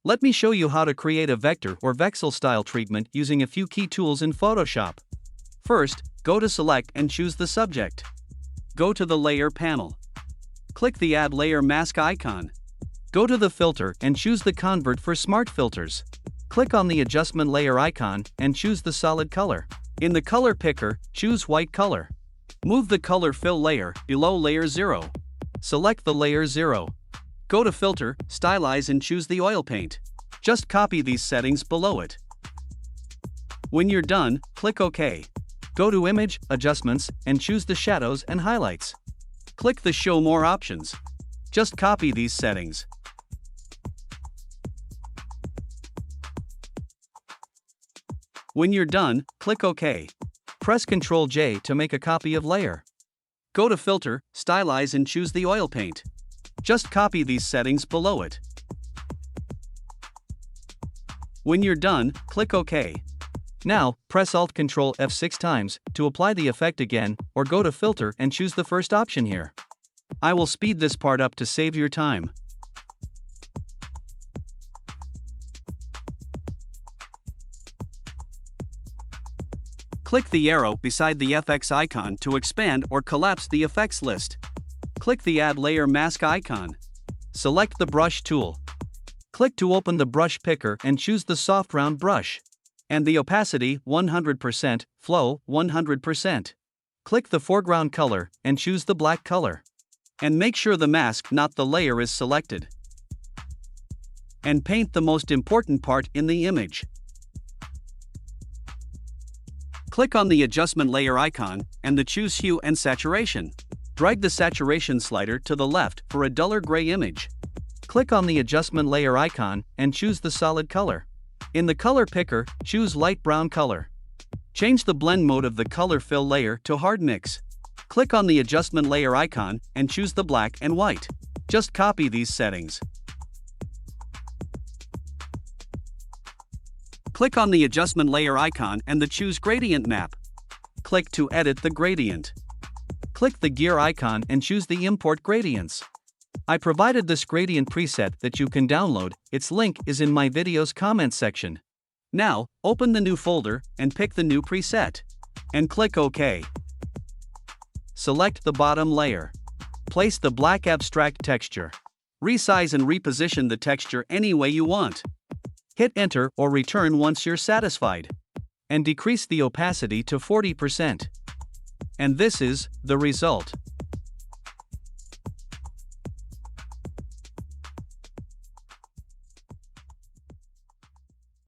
Let me show you how to create a vector or voxel style treatment using a few key tools in Photoshop. First, go to Select and choose the subject. Go to the Layer panel. Click the Add Layer Mask icon. Go to the Filter and choose the Convert for Smart Filters. Click on the Adjustment Layer icon and choose the solid color. In the color picker, choose white color. Move the color fill layer below layer 0. Select the layer 0. Go to Filter, Stylize and choose the oil paint. Just copy these settings below it. When you're done, click OK. Go to Image, Adjustments, and choose the shadows and highlights. Click the Show More options. Just copy these settings. When you're done, click OK. Press Ctrl J to make a copy of layer. Go to Filter, Stylize and choose the oil paint. Just copy these settings below it. When you're done, click OK. Now, press Alt-Ctrl F 6 times to apply the effect again, or go to Filter and choose the first option here. I will speed this part up to save your time. Click the arrow beside the FX icon to expand or collapse the effects list. Click the Add Layer Mask icon. Select the Brush tool. Click to open the brush picker and choose the soft round brush. And the opacity 100%, flow 100%. Click the foreground color and choose the black color. And make sure the mask, not the layer, is selected. And paint the most important part in the image. Click on the Adjustment Layer icon and the Choose Hue and Saturation. Drag the saturation slider to the left for a duller gray image. Click on the Adjustment Layer icon and choose the solid color. In the color picker, choose light brown color. Change the blend mode of the color fill layer to hard mix. Click on the Adjustment Layer icon and choose the black and white. Just copy these settings. Click on the Adjustment Layer icon and the Choose Gradient map. Click to edit the gradient. Click the gear icon and choose the Import Gradients. I provided this gradient preset that you can download, its link is in my video's comment section. Now, open the new folder and pick the new preset. And click OK. Select the bottom layer. Place the black abstract texture. Resize and reposition the texture any way you want. Hit Enter or Return once you're satisfied. And decrease the opacity to 40%. And this is the result.